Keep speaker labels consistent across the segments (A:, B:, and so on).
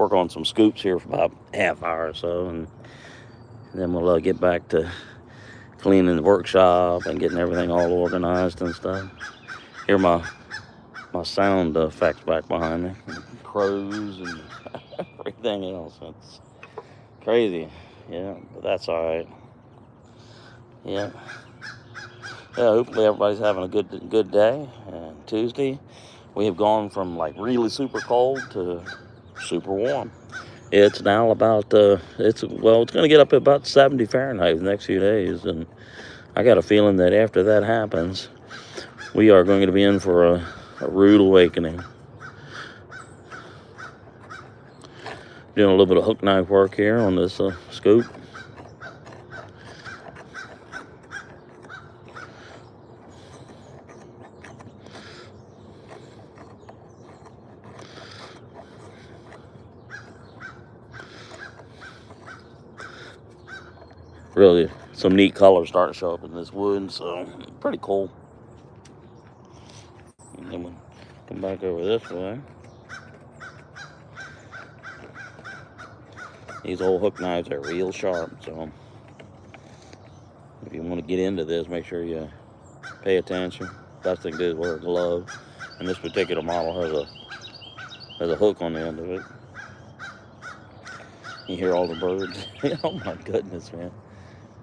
A: work on some scoops here for about half hour or so, and then we'll get back to cleaning the workshop and getting everything all organized and stuff. Hear my sound effects back behind me, crows and everything else. It's crazy, yeah, but that's all right. Yeah. Yeah, hopefully everybody's having a good day. And Tuesday, we have gone from like really super cold to super warm. It's now about it's going to get up at about 70 Fahrenheit the next few days, and I got a feeling that after that happens, we are going to be in for a rude awakening. Doing a little bit of hook knife work here on this scoop. Really, some neat colors starting to show up in this wood, so pretty cool. And then we come back over this way. These old hook knives are real sharp, so if you want to get into this, make sure you pay attention. Best thing to do is wear a glove, and this particular model has a hook on the end of it. You hear all the birds. Oh my goodness, man,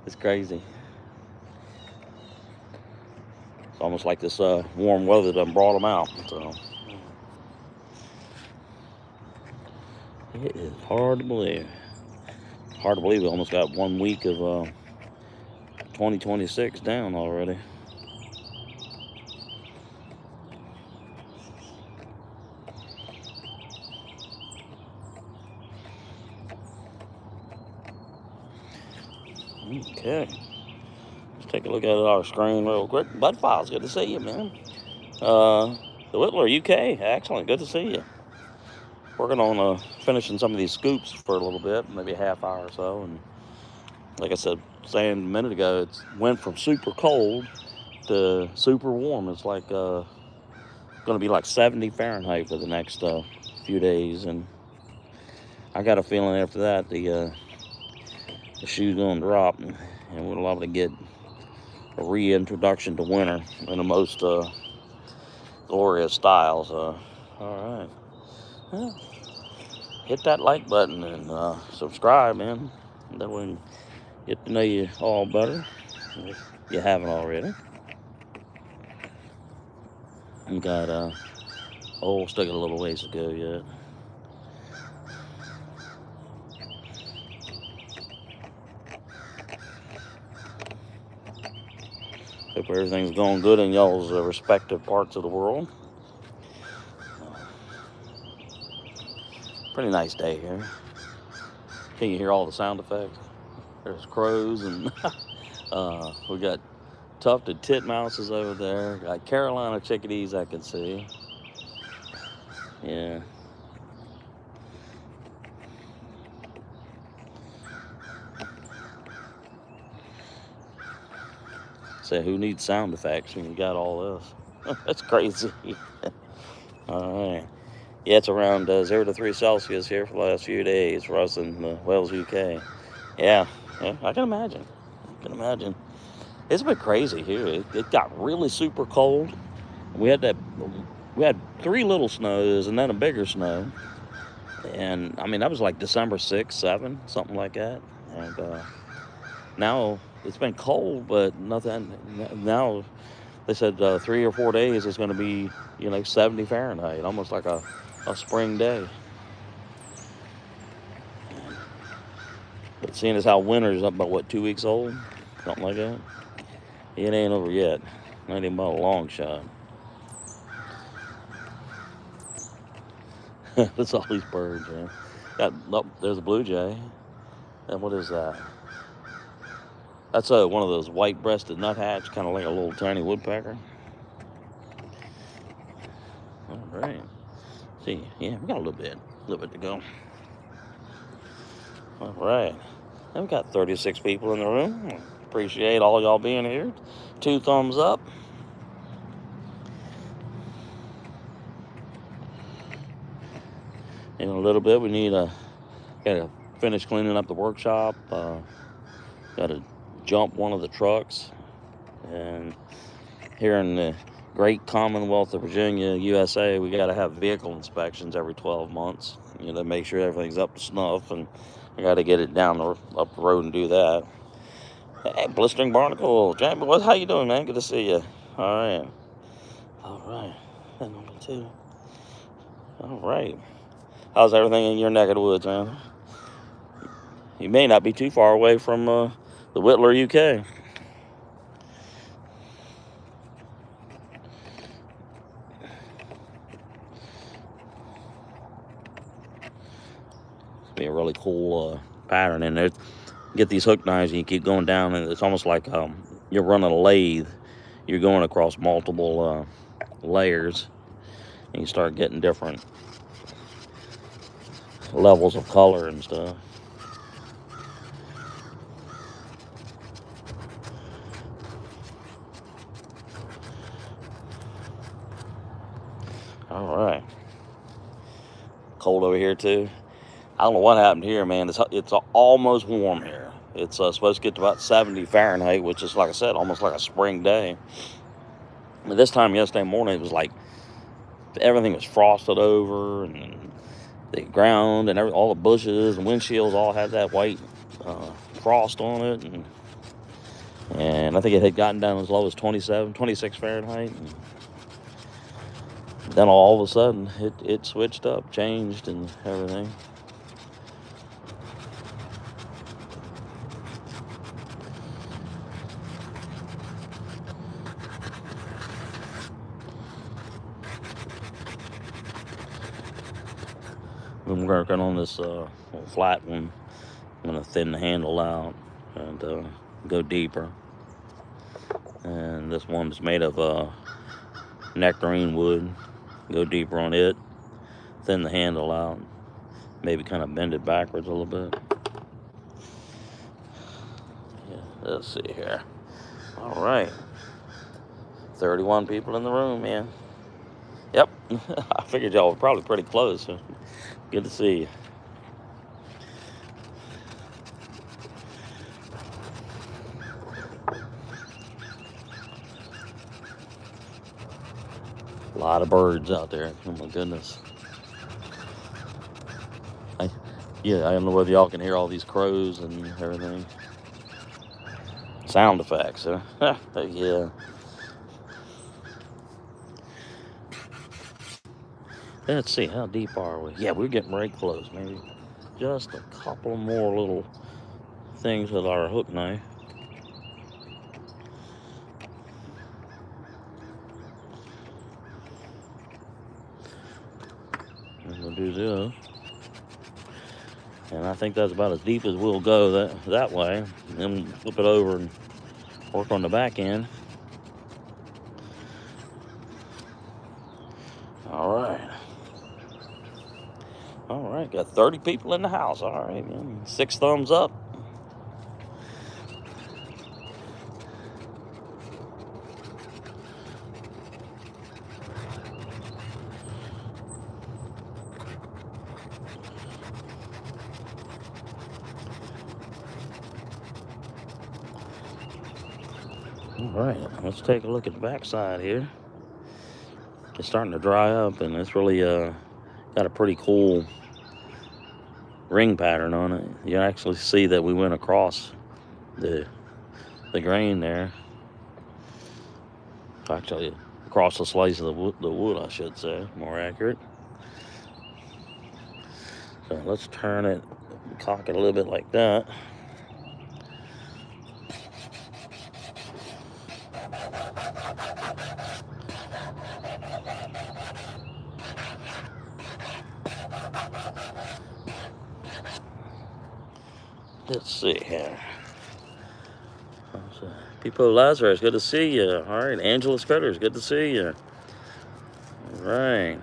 A: it's crazy. It's almost like this warm weather done brought them out. So it is hard to believe. Hard to believe we almost got 1 week of 2026 down already. Okay. Let's take a look at our screen real quick. Budfiles, good to see you, man. The Whittler, UK, excellent, good to see you. Working on finishing some of these scoops for a little bit, maybe a half hour or so. And like I said, saying a minute ago, it went from super cold to super warm. It's like going to be like 70 Fahrenheit for the next few days. And I got a feeling after that the shoe's going to drop, and we'll be able to get a reintroduction to winter in the most glorious style. So, all right. Well, hit that like button and subscribe, man. That way we can get to know you all better if you haven't already. We got still got a little ways to go yet. Hope everything's going good in y'all's respective parts of the world. Pretty nice day here. Can you hear all the sound effects? There's crows, and we got tufted titmouses over there. Got Carolina chickadees I can see. Yeah. Say, who needs sound effects when you got all this? That's crazy. All right. Yeah, it's around 0 to 3 Celsius here for the last few days for us in Wales, UK. Yeah, I can imagine. It's been crazy here. It got really super cold. We had 3 little snows and then a bigger snow. And, I mean, that was like December 6th, 7th, something like that. And now it's been cold, but nothing. Now they said 3 or 4 days is going to be, 70 Fahrenheit, almost like a spring day. But seeing as how winter's up about 2 weeks old, something like that, it ain't over yet. Not even about a long shot. That's all these birds, man. There's a blue jay. And what is that? That's one of those white-breasted nuthatch, kind of like a little tiny woodpecker. All right. See, yeah, we got a little bit to go. All right. And we got 36 people in the room. Appreciate all y'all being here. 2 thumbs up. in a little bit. We need gotta finish cleaning up the workshop. Gotta jump one of the trucks. And here in the great Commonwealth of Virginia, USA, we gotta have vehicle inspections every 12 months. To make sure everything's up to snuff, and I gotta get it up the road and do that. Hey, Blistering Barnacle, Jamie, how you doing, man? Good to see you. All right. And number 2. All right. How's everything in your neck of the woods, man? You may not be too far away from the Whitler, UK. It's be a really cool pattern in there. Get these hook knives and you keep going down, and it's almost like you're running a lathe. You're going across multiple layers, and you start getting different levels of color and stuff. All right. Cold over here too. I don't know what happened here, man. It's almost warm here. It's supposed to get to about 70 Fahrenheit, which is, like I said, almost like a spring day. But this time yesterday morning, it was like everything was frosted over, and the ground and all the bushes and windshields all had that white frost on it. And I think it had gotten down as low as 27, 26 Fahrenheit. And then all of a sudden, it switched up, changed, and everything. I'm working on this flat one. I'm going to thin the handle out and go deeper. And this one's made of nectarine wood. Go deeper on it, thin the handle out, maybe kind of bend it backwards a little bit. Yeah, let's see here. All right. 31 people in the room, man. Yep. I figured y'all were probably pretty close. So good to see you. A lot of birds out there. Oh my goodness. I don't know whether y'all can hear all these crows and everything. Sound effects, huh? Yeah. Let's see, how deep are we? Yeah, we're getting right close. Maybe just a couple more little things with our hook knife. And we'll do this. And I think that's about as deep as we'll go that way. And then we'll flip it over and work on the back end. All right, got 30 people in the house. All right, man. 6 thumbs up. All right, let's take a look at the back side here. It's starting to dry up, and it's really got a pretty cool ring pattern on it. You actually see that we went across the grain there. Actually, across the slice of the wood, I should say, more accurate. So let's turn it, cock it a little bit like that. Let's see here. People Lazarus, good to see you. All right, Angela Critters, good to see you. All right.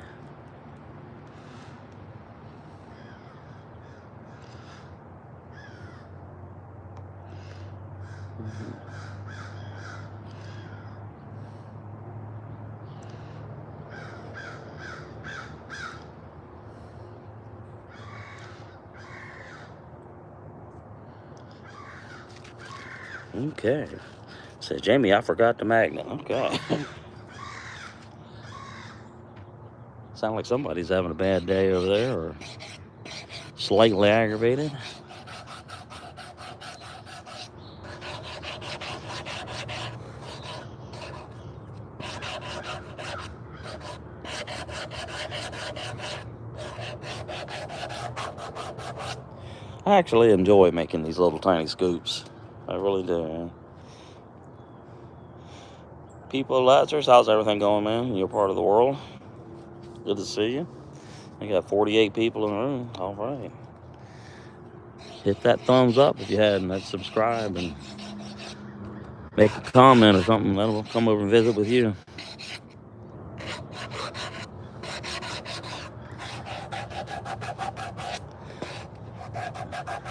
A: Okay. Says, Jamie, I forgot the magnet. Okay. Sound like somebody's having a bad day over there, or slightly aggravated. I actually enjoy making these little tiny scoops. I really do. People, Lazarus, how's everything going, man? You're part of the world. Good to see you. I got 48 people in the room. All right. Hit that thumbs up if you hadn't. Let's subscribe and make a comment or something. That'll come over and visit with you.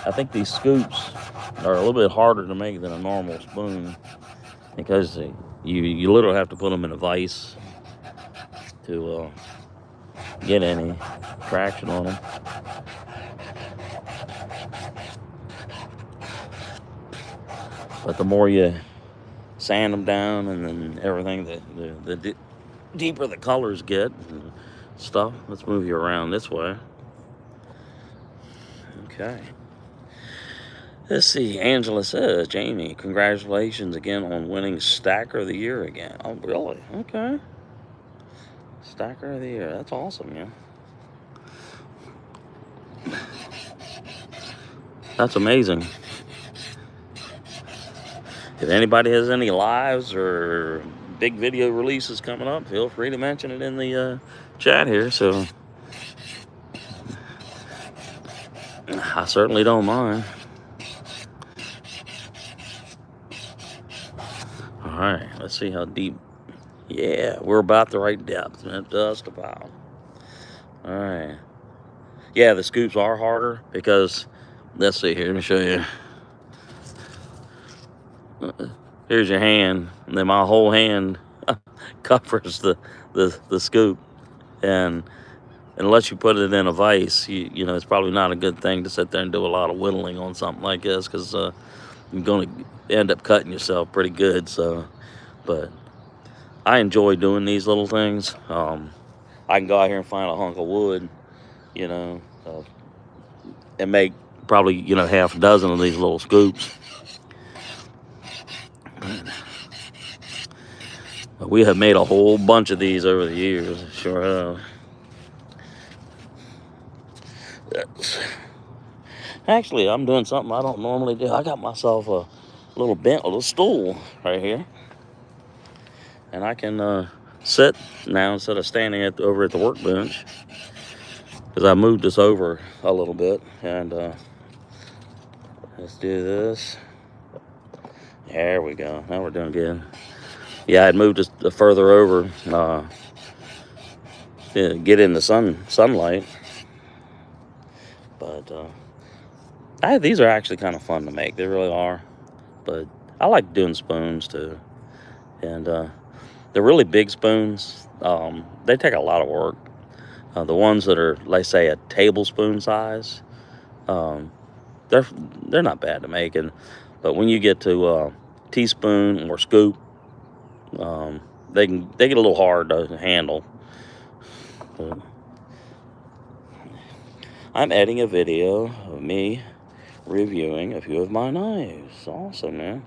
A: I think these scoops are a little bit harder to make than a normal spoon because you literally have to put them in a vise to get any traction on them. But the more you sand them down and then everything, the deeper the colors get and stuff. Let's move you around this way. Okay. Let's see. Angela says, Jamie, congratulations again on winning Stacker of the Year again. Oh, really? Okay. Stacker of the Year. That's awesome, yeah. That's amazing. If anybody has any lives or big video releases coming up, feel free to mention it in the chat here. So I certainly don't mind. All right, let's see how deep. Yeah, we're about the right depth, just about. All right. Yeah, the scoops are harder because, let's see here, let me show you. Here's your hand, and then my whole hand covers the scoop. And unless you put it in a vise, you know, it's probably not a good thing to sit there and do a lot of whittling on something like this because you're going to end up cutting yourself pretty good. So, but I enjoy doing these little things. I can go out here and find a hunk of wood, you know, and make probably, you know, half a dozen of these little scoops. But we have made a whole bunch of these over the years, sure have. Actually, I'm doing something I don't normally do. I got myself a little stool right here, and I can sit now instead of standing over at the workbench because I moved this over a little bit. And let's do this. There we go. Now we're doing good. Yeah, I had moved it further over, get in the sunlight. But these are actually kind of fun to make. They really are. But I like doing spoons too. And the really big spoons, they take a lot of work. The ones that are, let's say, a tablespoon size, they're not bad to make. But when you get to teaspoon or scoop, they get a little hard to handle. But I'm editing a video of me reviewing a few of my knives. Awesome, man.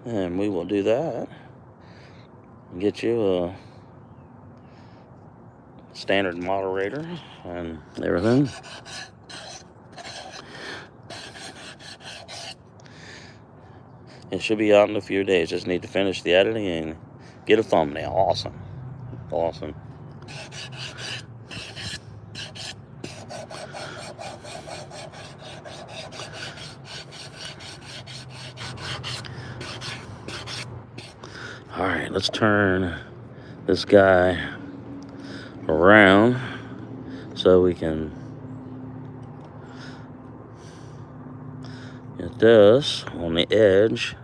A: And we will do that. Get you a standard moderator and everything. It should be out in a few days. Just need to finish the editing and get a thumbnail. Awesome. Awesome. All right, let's turn this guy around so we can get this on the edge.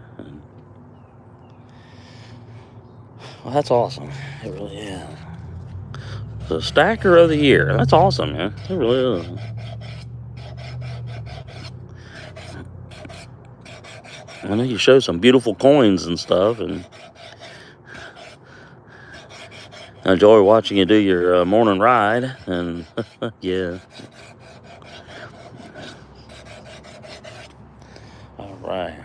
A: Well, that's awesome. It really is. The Stacker of the Year. That's awesome, man. It really is. I know you show some beautiful coins and stuff, and I enjoy watching you do your morning ride. And yeah. All right.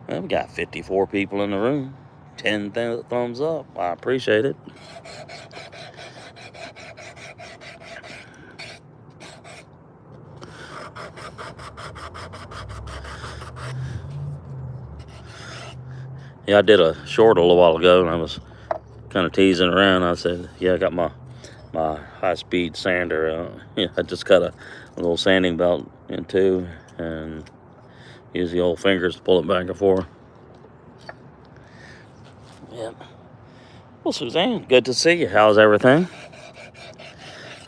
A: Well, we got 54 people in the room. 10 thumbs up. I appreciate it. Yeah, I did a short a little while ago, and I was kind of teasing around. I said, yeah, I got my high-speed sander. Yeah, I just got a little sanding belt in two, and use the old fingers to pull it back and forth. Yeah. Well, Suzanne, good to see you. How's everything?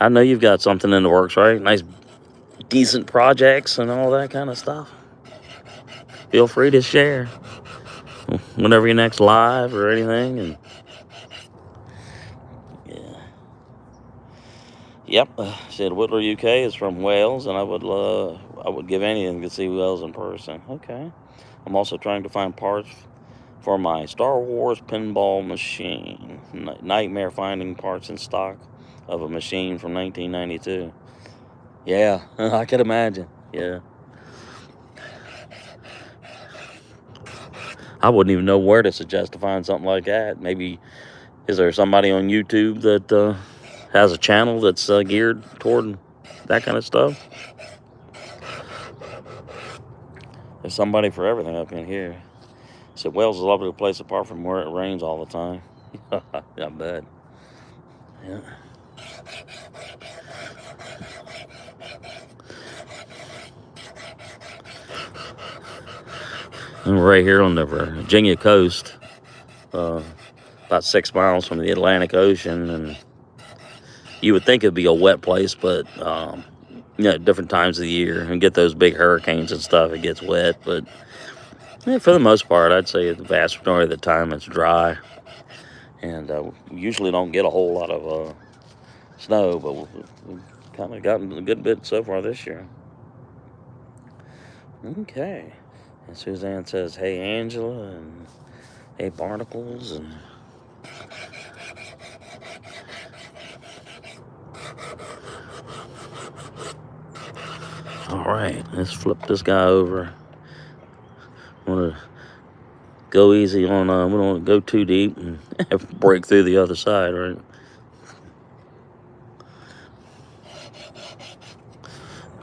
A: I know you've got something in the works, right? Nice, decent projects and all that kind of stuff. Feel free to share whenever you're next live or anything. And yeah. Yep. Said Whitler, UK is from Wales, and I would give anything to see Wales in person. Okay. I'm also trying to find parts for my Star Wars pinball machine. Nightmare finding parts in stock of a machine from 1992. Yeah, I could imagine. Yeah. I wouldn't even know where to suggest to find something like that. Maybe, is there somebody on YouTube that has a channel that's geared toward that kind of stuff? There's somebody for everything up in here. So Wales is a lovely place apart from where it rains all the time. I bet. Yeah. And we're right here on the Virginia coast, about 6 miles from the Atlantic Ocean, and you would think it'd be a wet place, but different times of the year and get those big hurricanes and stuff, it gets wet. But yeah, for the most part, I'd say the vast majority of the time it's dry, and we usually don't get a whole lot of snow, but we've kind of gotten a good bit so far this year. Okay. And Suzanne says, hey, Angela, and hey, Barnacles, and all right, let's flip this guy over. I want to go easy on, we don't want to go too deep and break through the other side, right?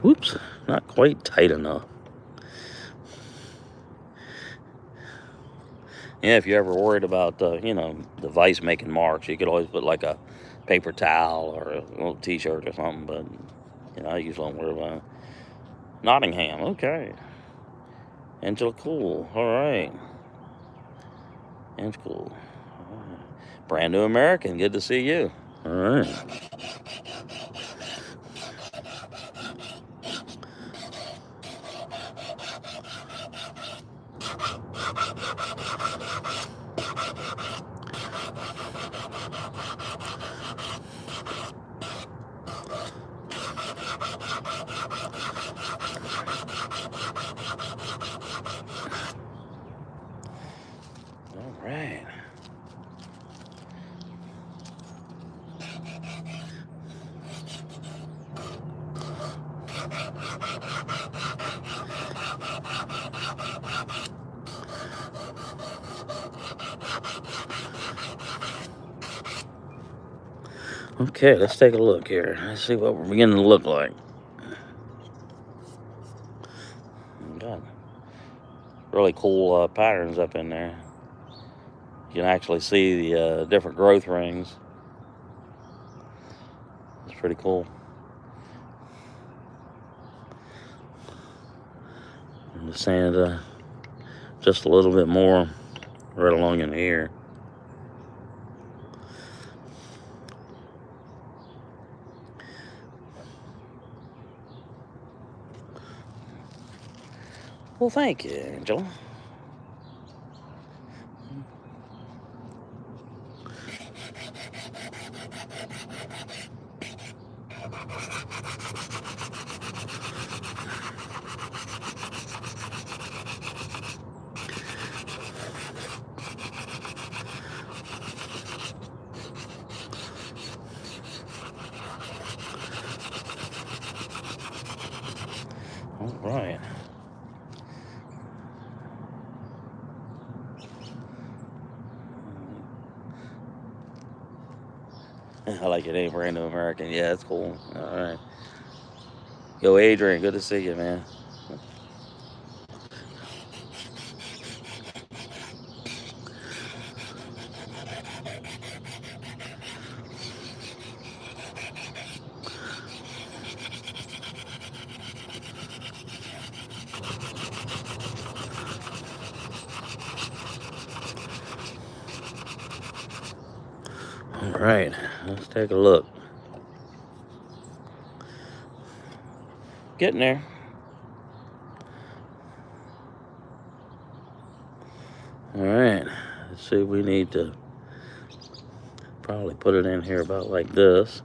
A: Whoops, not quite tight enough. Yeah, if you're ever worried about, the vise making marks, you could always put like a paper towel or a little t-shirt or something, but, I usually don't worry about it. Nottingham, okay. Angela, cool, all right. Angela, cool. All right. Brand new American, good to see you. All right. All right. Okay, let's take a look here. Let's see what we're beginning to look like. Got really cool patterns up in there. You can actually see the different growth rings. It's pretty cool. And the sand just a little bit more right along in here. Well, thank you, Angela. All right. I like your name, Random American. Yeah, that's cool. All right. Yo, Adrian, good to see you, man. All right, let's take a look. Getting there. All right, let's see. We need to probably put it in here about like this.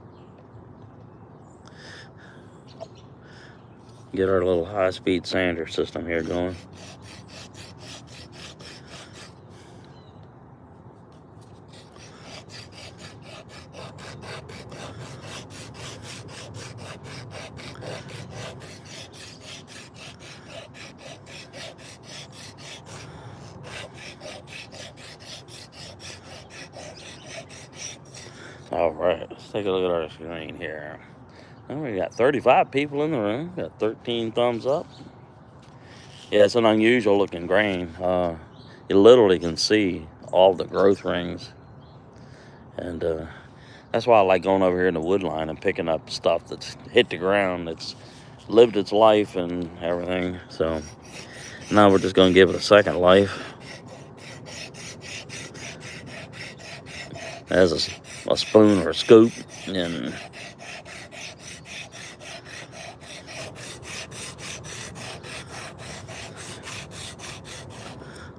A: Get our little high-speed sander system here going. All right, let's take a look at our screen here. And we got 35 people in the room. Got 13 thumbs up. Yeah, it's an unusual looking grain. You literally can see all the growth rings. And that's why I like going over here in the wood line and picking up stuff that's hit the ground, that's lived its life and everything. So now we're just going to give it a second life. As a spoon or a scoop. And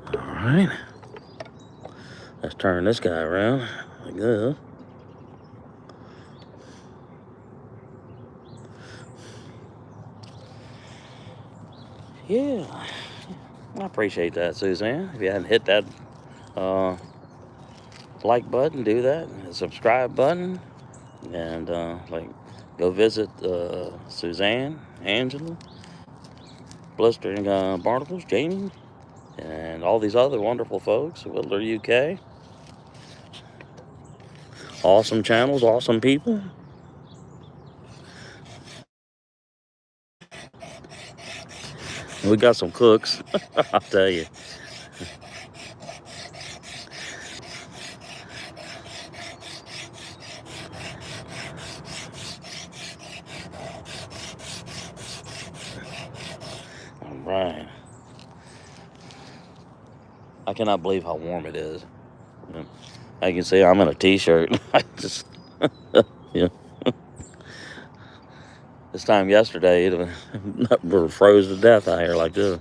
A: all right. Let's turn this guy around like this. Yeah, I appreciate that, Suzanne. If you hadn't hit that like button, do that. The subscribe button, and go visit Suzanne, Angela, Blistering Barnacles, Jamie, and all these other wonderful folks at Whittler UK. Awesome channels, awesome people. We got some cooks, I'll tell you. All right. I cannot believe how warm it is. I can see I'm in a t-shirt. I just, yeah. This time yesterday, we froze to death out here like this.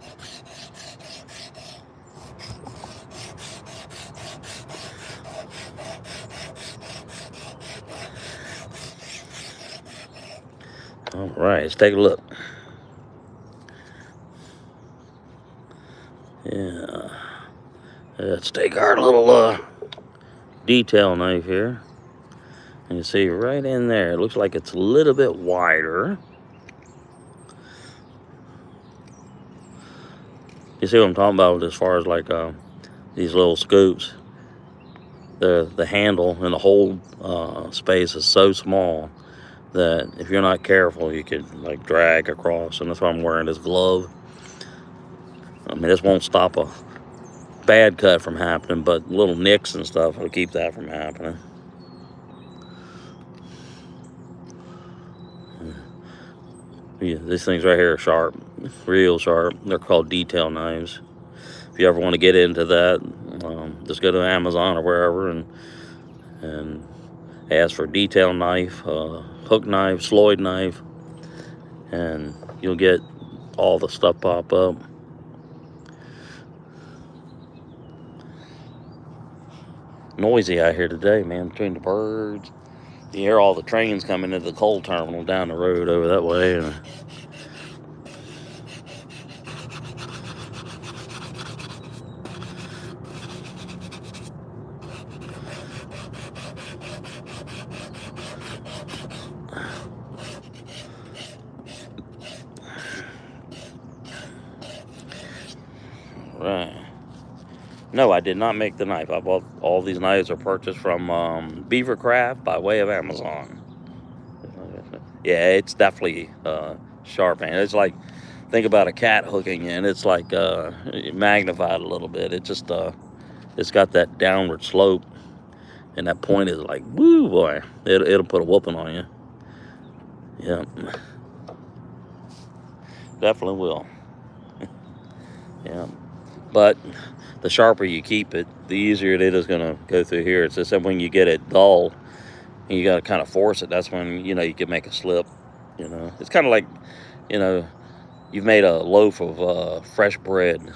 A: All right, let's take a look. Yeah, let's take our little detail knife here. And you see right in there, it looks like it's a little bit wider. You see what I'm talking about as far as like these little scoops. The handle and the whole space is so small that if you're not careful, you could like drag across. And that's why I'm wearing this glove. I mean, this won't stop a bad cut from happening, but little nicks and stuff will keep that from happening. Yeah, these things right here are sharp, real sharp. They're called detail knives. If you ever want to get into that, just go to Amazon or wherever and ask for detail knife, hook knife, Sloyd knife, and you'll get all the stuff pop up. Noisy out here today, man, between the birds. You hear all the trains coming into the coal terminal down the road over that way. And right. No, I did not make the knife. I bought all these knives are purchased from Beavercraft by way of Amazon. Yeah, it's definitely sharp, and it's like, think about a cat hooking in. It's like magnified a little bit. It just it's got that downward slope, and that point is like, woo boy, it'll put a whooping on you. Yeah, definitely will. Yeah, but the sharper you keep it, the easier it is going to go through here. It's just that when you get it dull, and you got to kind of force it, that's when, you know, you can make a slip. You know, it's kind of like, you know, you've made a loaf of fresh bread,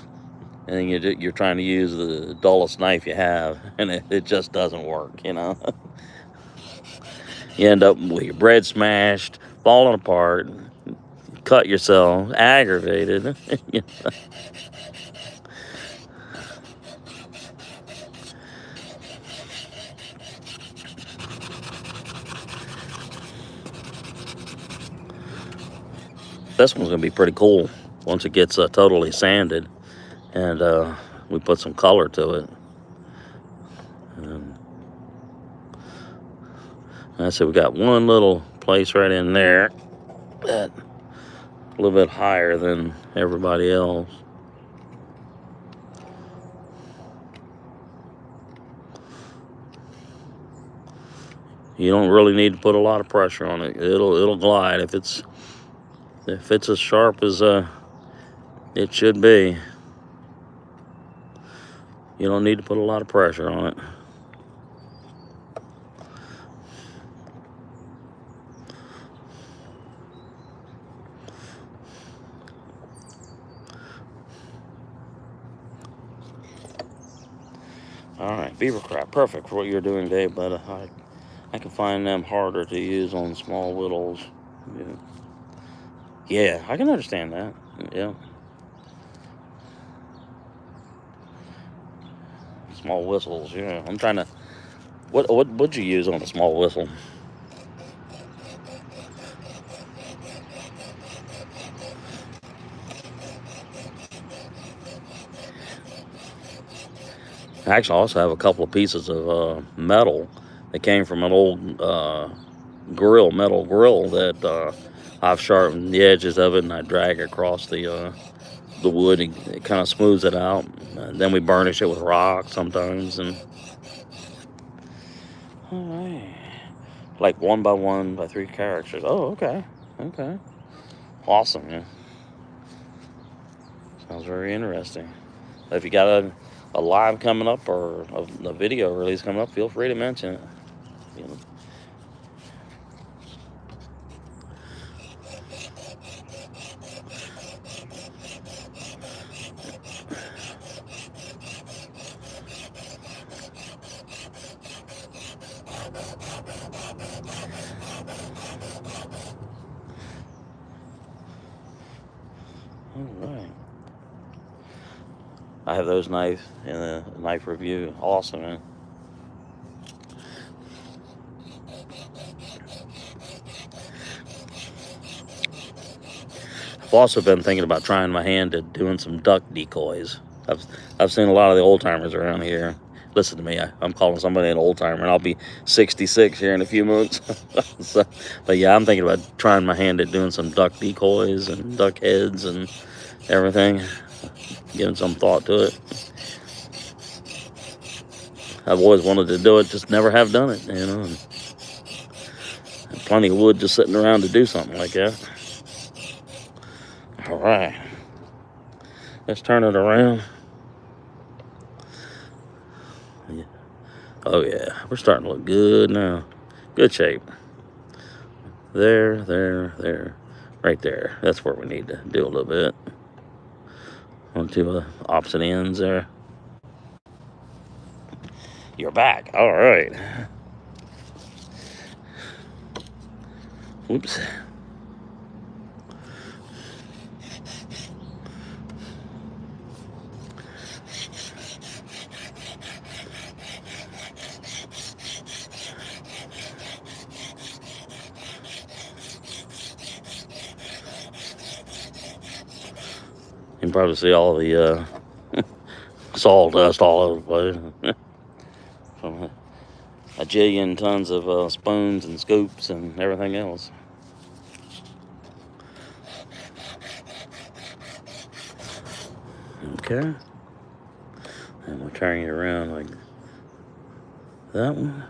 A: and you're trying to use the dullest knife you have, and it just doesn't work, you know. You end up with your bread smashed, falling apart, cut yourself, aggravated. This one's going to be pretty cool once it gets totally sanded, and we put some color to it. And I said we got one little place right in there that a little bit higher than everybody else. You don't really need to put a lot of pressure on it. It'll glide if it's as sharp as it should be. You don't need to put a lot of pressure on it. All right, beaver crap, perfect for what you're doing today, but I can find them harder to use on small whittles. Yeah, I can understand that. Yeah, small whistles. Yeah, I'm trying to. What would you use on a small whistle? I actually also have a couple of pieces of metal that came from an old metal grill that I've sharpened the edges of it, and I drag across the wood, and it kind of smooths it out. And then we burnish it with rock sometimes, and all right, like 1 by 1 by 3 characters. Oh, okay, okay, awesome. Yeah, sounds very interesting. If you got a live coming up or a video release coming up, feel free to mention it. You know. All right. I have those knives in the knife review. Awesome, man. I've also been thinking about trying my hand at doing some duck decoys. I've seen a lot of the old timers around here. Listen to me, I'm calling somebody an old timer, and I'll be 66 here in a few months. So, but yeah, I'm thinking about trying my hand at doing some duck decoys and duck heads and everything. Giving some thought to it. I've always wanted to do it, just never have done it, you know. And plenty of wood just sitting around to do something like that. All right, let's turn it around. Yeah. Oh yeah, we're starting to look good now. Good shape. There, right there. That's where we need to do a little bit. On two opposite ends there. You're back. All right. Oops. You can probably see all the sawdust all over the place from a jillion tons of spoons and scoops and everything else. Okay. And we'll turn it around like that one.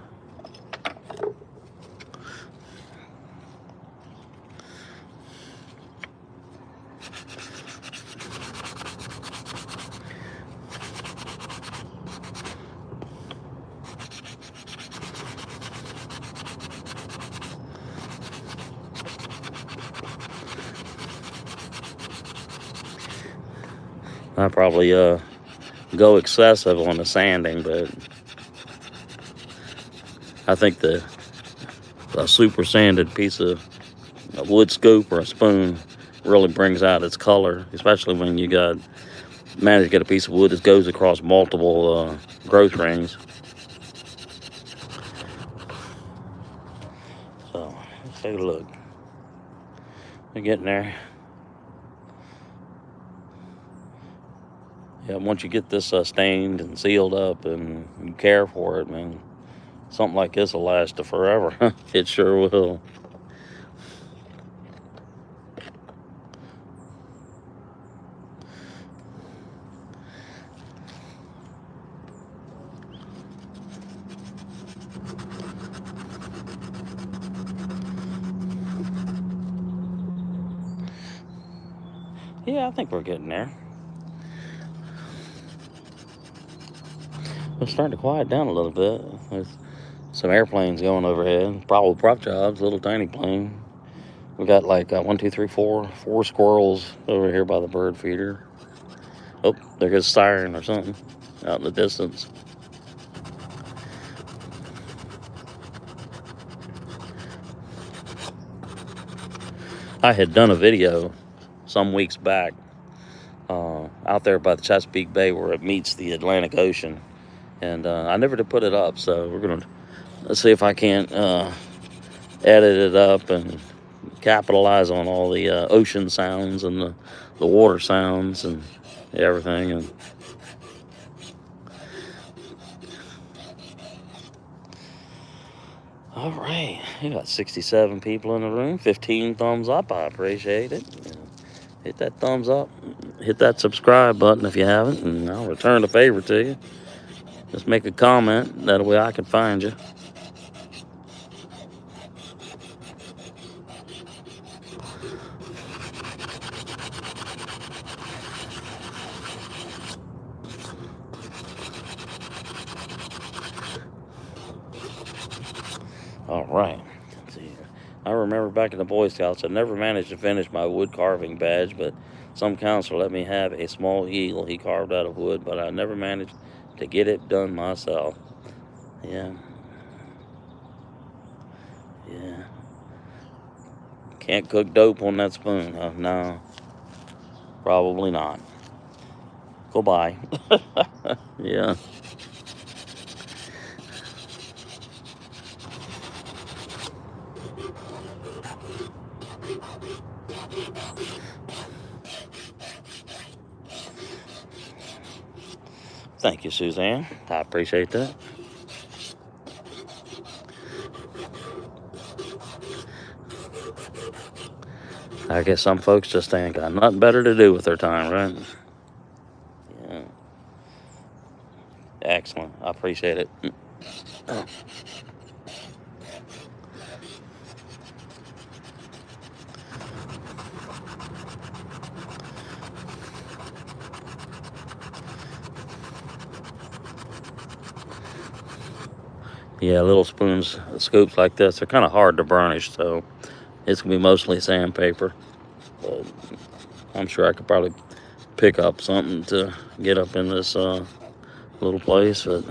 A: I probably go excessive on the sanding, but I think a super sanded piece of a wood scoop or a spoon really brings out its color, especially when you manage to get a piece of wood that goes across multiple growth rings. So let's take a look. We're getting there. Yeah, once you get this stained and sealed up and you care for it, man, something like this will last forever. It sure will. Yeah, I think we're getting there. It's starting to quiet down a little bit. There's some airplanes going overhead. Probably prop jobs, little tiny plane. We got like 4 squirrels over here by the bird feeder. Oh, there goes a siren or something out in the distance. I had done a video some weeks back out there by the Chesapeake Bay where it meets the Atlantic Ocean, and I never did put it up, so let's see if I can't edit it up and capitalize on all the ocean sounds and the water sounds and everything. And all right, you got 67 people in the room, 15 thumbs up. I appreciate it. Hit that thumbs up, hit that subscribe button if you haven't, and I'll return the favor to you. Just make a comment, that way I can find you. All right. Let's see. I remember back in the Boy Scouts, I never managed to finish my wood carving badge, but some counselor let me have a small eagle he carved out of wood, but I never managed to get it done myself. Yeah. Yeah. Can't cook dope on that spoon, huh? No. Probably not. Goodbye. Yeah. Thank you, Suzanne. I appreciate that. I guess some folks just ain't got nothing better to do with their time, right? Yeah. Excellent. I appreciate it. Yeah, little spoons, scoops like this, they're kind of hard to burnish, so it's going to be mostly sandpaper. But I'm sure I could probably pick up something to get up in this little place. But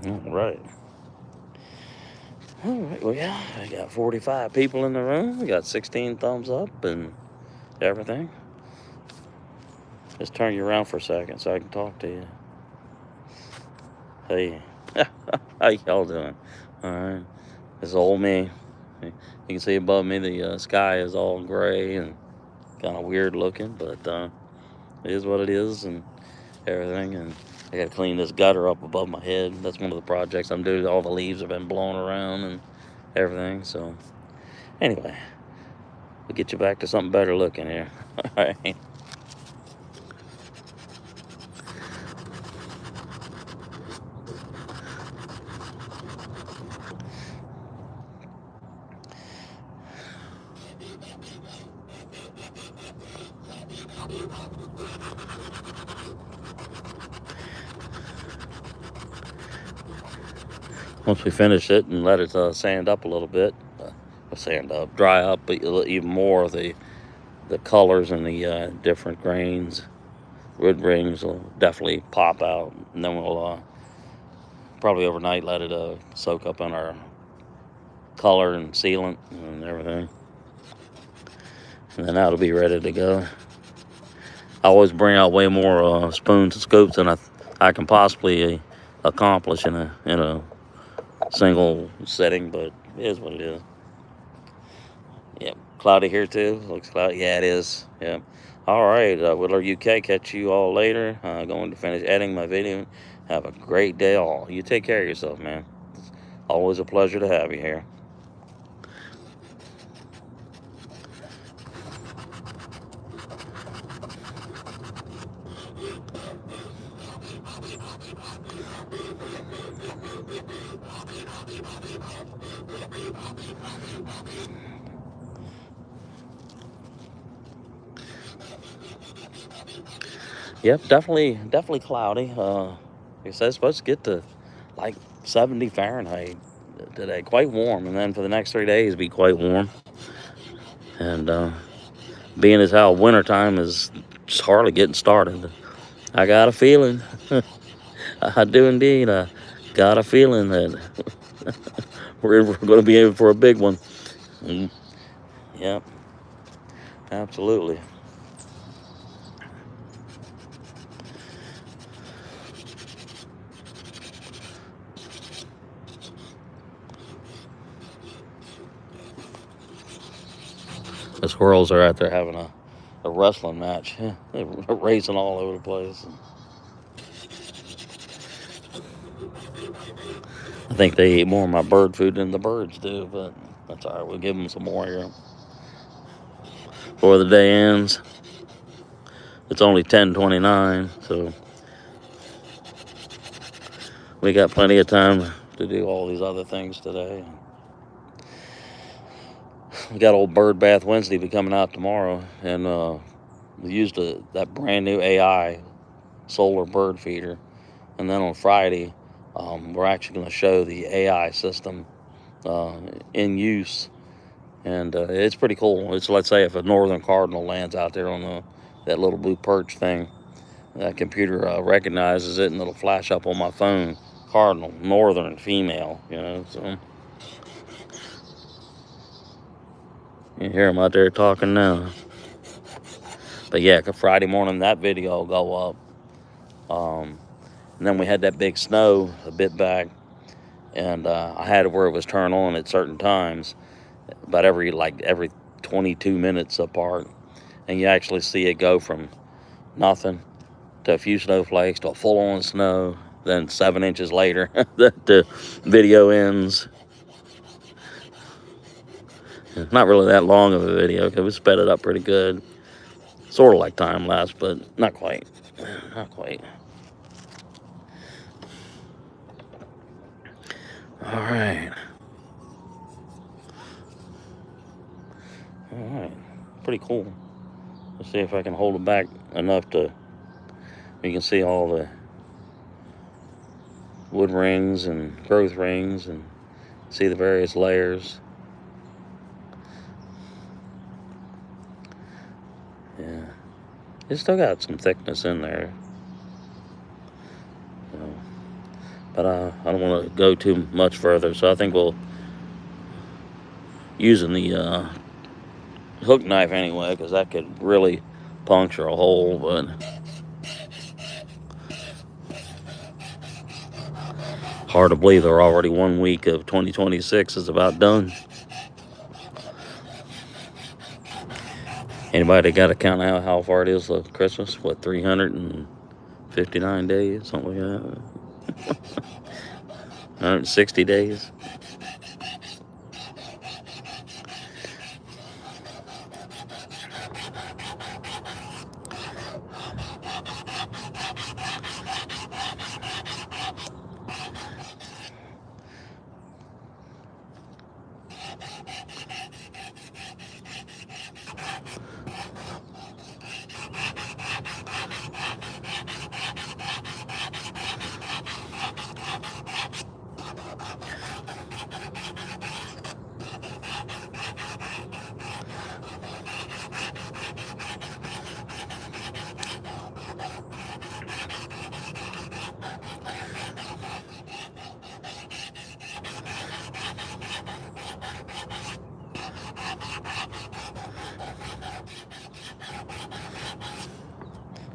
A: all right. All right, well, yeah, I got 45 people in the room. We got 16 thumbs up and everything. Just turn you around for a second so I can talk to you. Hey, how y'all doing? All right, this is old me. You can see above me the sky is all gray and kind of weird looking, but it is what it is and everything. And I got to clean this gutter up above my head. That's one of the projects I'm doing. All the leaves have been blown around and everything. So anyway, we'll get you back to something better looking here. All right. Once we finish it and let it sand up a little bit, dry up, but even more, the colors and the different grains, wood rings will definitely pop out. And then we'll probably overnight let it soak up in our color and sealant and everything. And then that'll be ready to go. I always bring out way more spoons and scoops than I can possibly accomplish in a single setting, but it is what it is. Yep, cloudy here too. Looks cloudy. Yeah, it is. Yeah. All right, Whittler UK. Catch you all later. Going to finish editing my video. Have a great day, all. You take care of yourself, man. It's always a pleasure to have you here. Yep, definitely cloudy. Like I said, it's supposed to get to like 70 Fahrenheit today, quite warm, and then for the next 3 days be quite warm. And being as how wintertime is just hardly getting started, I got a feeling, I do indeed, I got a feeling that we're going to be in for a big one. Yep, absolutely. The squirrels are out there having a wrestling match. They're racing all over the place. I think they eat more of my bird food than the birds do, but that's all right. We'll give them some more here before the day ends. It's only 10:29, so we got plenty of time to do all these other things today. We got old Bird Bath Wednesday be coming out tomorrow, and we used that brand new AI solar bird feeder. And then on Friday, we're actually going to show the AI system in use, and it's pretty cool. It's, let's say if a northern cardinal lands out there on that little blue perch thing, that computer recognizes it and it'll flash up on my phone, cardinal, northern, female, so you hear them out there talking now. But yeah, Friday morning that video will go up. And then we had that big snow a bit back, and I had it where it was turned on at certain times, about every 22 minutes apart, and you actually see it go from nothing to a few snowflakes to a full-on snow. Then 7 inches later, the video ends. Not really that long of a video because we sped it up pretty good. Sort of like time lapse, but not quite. Not quite. All right. All right. Pretty cool. Let's see if I can hold it back enough to you can see all the wood rings and growth rings and see the various layers. Yeah, it's still got some thickness in there, but I don't want to go too much further, so I think we'll using the hook knife anyway, because that could really puncture a hole. But hard to believe they're already 1 week of 2026 is about done. Anybody got to count out how far it is to Christmas? What, 359 days, something like that? 160 days.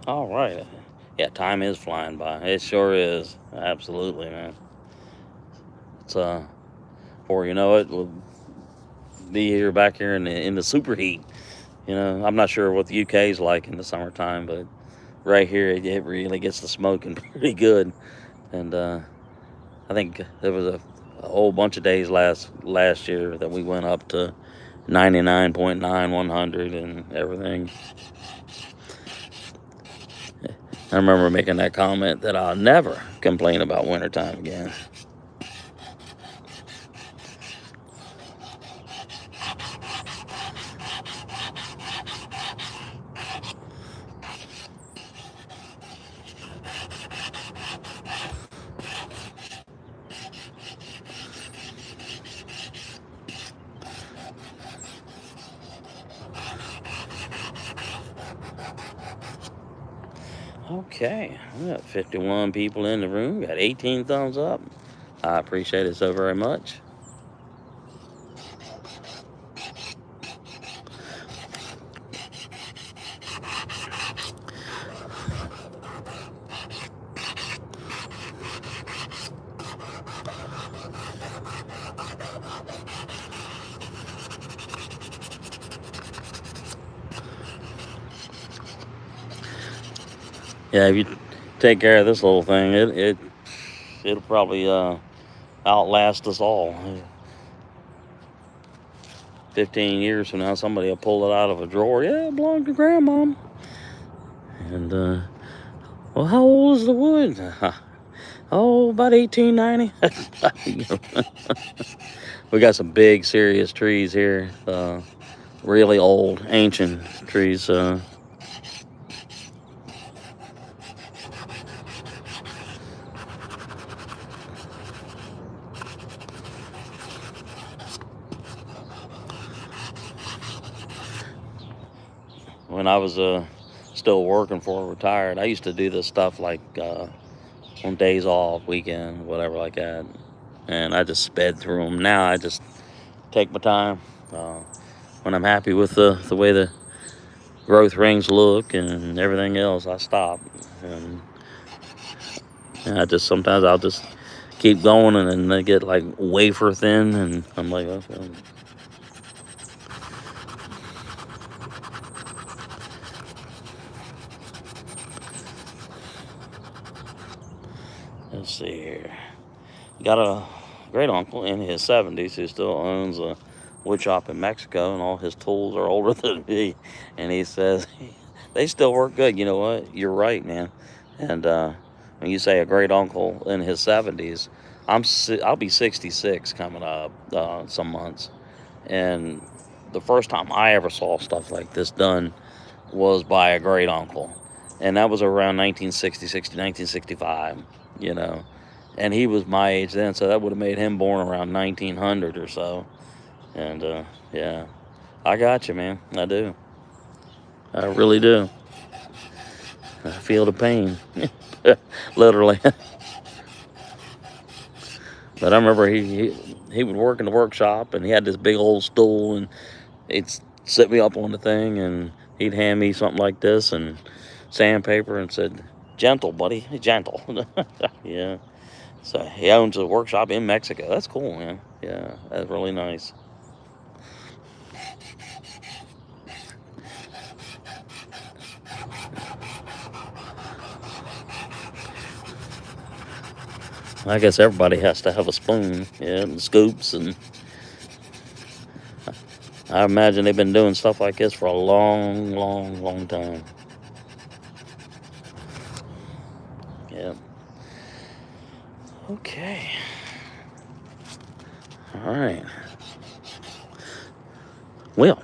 A: All right. Yeah, time is flying by. It sure is. Absolutely, man. It's before you know it, we'll be here back here in the super heat. You know, I'm not sure what the UK is like in the summertime, but right here it really gets the smoking pretty good. And I think there was a whole bunch of days last year that we went up to 99.9, 100, and everything. I remember making that comment that I'll never complain about wintertime again. Okay, we got 51 people in the room. Got 18 thumbs up. I appreciate it so very much. Yeah, if you take care of this little thing, it'll probably outlast us all. 15 years from now, somebody will pull it out of a drawer. Yeah, it belonged to Grandma. And well, how old is the wood? Oh, about 1890. We got some big, serious trees here. Really old, ancient trees. When I was still working for retired, I used to do this stuff like on days off, weekend, whatever like that. And I just sped through them. Now I just take my time. When I'm happy with the way the growth rings look and everything else, I stop. And I just sometimes I'll just keep going, and then they get like wafer thin, and I'm like, okay. Let's see here. Got a great uncle in his 70s who still owns a wood shop in Mexico, and all his tools are older than me. And he says they still work good. You know what? You're right, man. And when you say a great uncle in his 70s, I'll be 66 coming up some months. And the first time I ever saw stuff like this done was by a great uncle, and that was around 1960, 1965. You know, and he was my age then, so that would have made him born around 1900 or so. And yeah, I got you, man. I do. I really do. I feel the pain, literally. But I remember he would work in the workshop, and he had this big old stool, and he'd sit me up on the thing, and he'd hand me something like this and sandpaper, and said, "Gentle, buddy, gentle." Yeah. So he owns a workshop in Mexico. That's cool, man. Yeah, that's really nice. I guess everybody has to have a spoon, yeah, and scoops, and I imagine they've been doing stuff like this for a long, long, long time. Yeah. Okay. All right. Well,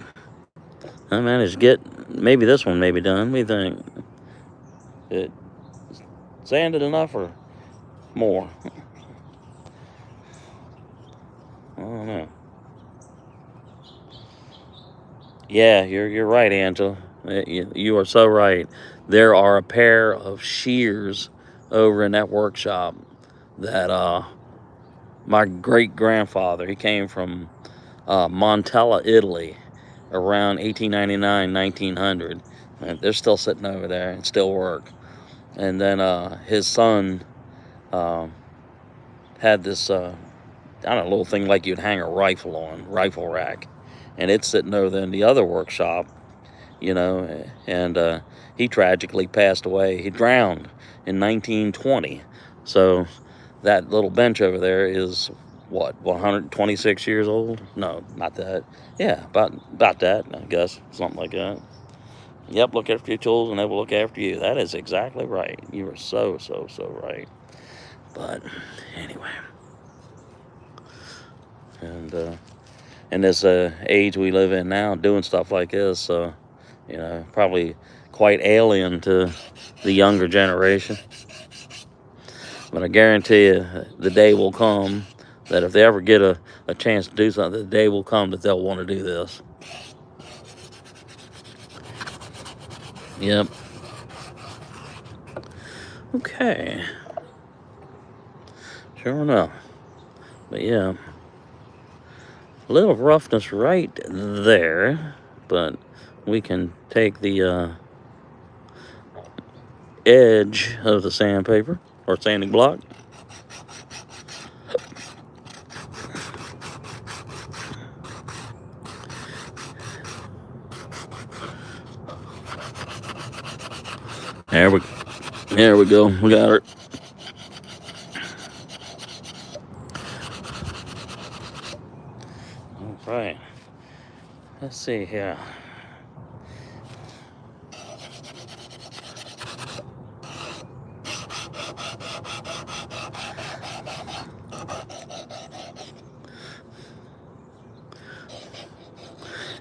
A: I managed to get maybe this one may be done. What do you think? It sanded enough or more? I don't know. Yeah, you're right, Angela. You are so right. There are a pair of shears over in that workshop that my great grandfather, he came from Montella, Italy, around 1899, 1900. And they're still sitting over there and still work. And then his son uh, had this, I don't know, little thing like you'd hang a rifle on, rifle rack. And it's sitting over there in the other workshop, you know, and he tragically passed away. He drowned in 1920. So that little bench over there is, what, 126 years old? No, not that. Yeah, about that, I guess, something like that. Yep, look after your tools and they will look after you. That is exactly right. You are so right. But anyway, and in this age we live in now, doing stuff like this, you know, probably quite alien to the younger generation. But I guarantee you, the day will come that if they ever get a chance to do something, the day will come that they'll want to do this. Yep. Okay. Sure enough. But yeah, a little roughness right there, but we can take the edge of the sandpaper or sanding block. There we go. We got it. All right. Let's see here.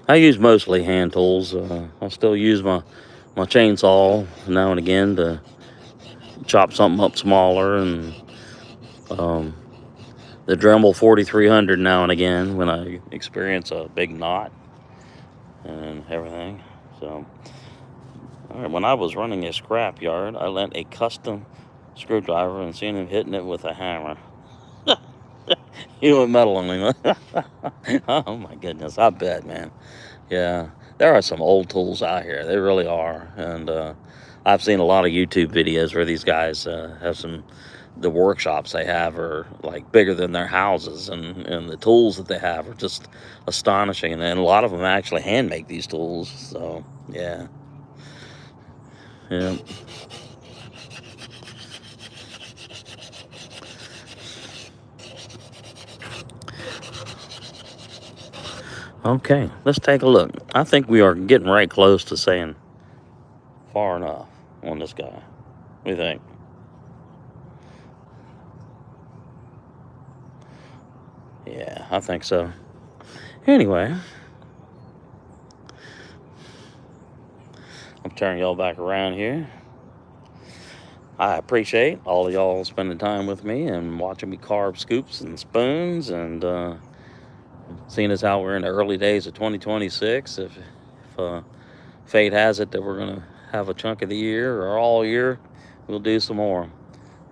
A: I use mostly hand tools. I still use my chainsaw now and again to chop something up smaller, and the Dremel 4300 now and again when I experience a big knot and everything. So, all right, when I was running a scrap yard, I lent a custom screwdriver and seen him hitting it with a hammer. He went metal on him. Oh my goodness, I bet, man. Yeah, there are some old tools out here. They really are. And I've seen a lot of YouTube videos where these guys have the workshops they have are like bigger than their houses, and the tools that they have are just astonishing. And a lot of them actually hand make these tools. So, yeah. Yeah. Okay, let's take a look. I think we are getting right close to saying far enough on this guy. What do you think? Yeah, I think so. Anyway, I'm turning y'all back around here. I appreciate all of y'all spending time with me and watching me carve scoops and spoons, and seeing as how we're in the early days of 2026. If fate has it that we're going to have a chunk of the year or all year, we'll do some more.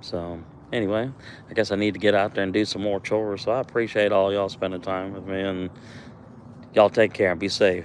A: So anyway, I guess I need to get out there and do some more chores. So I appreciate all y'all spending time with me, and y'all take care and be safe.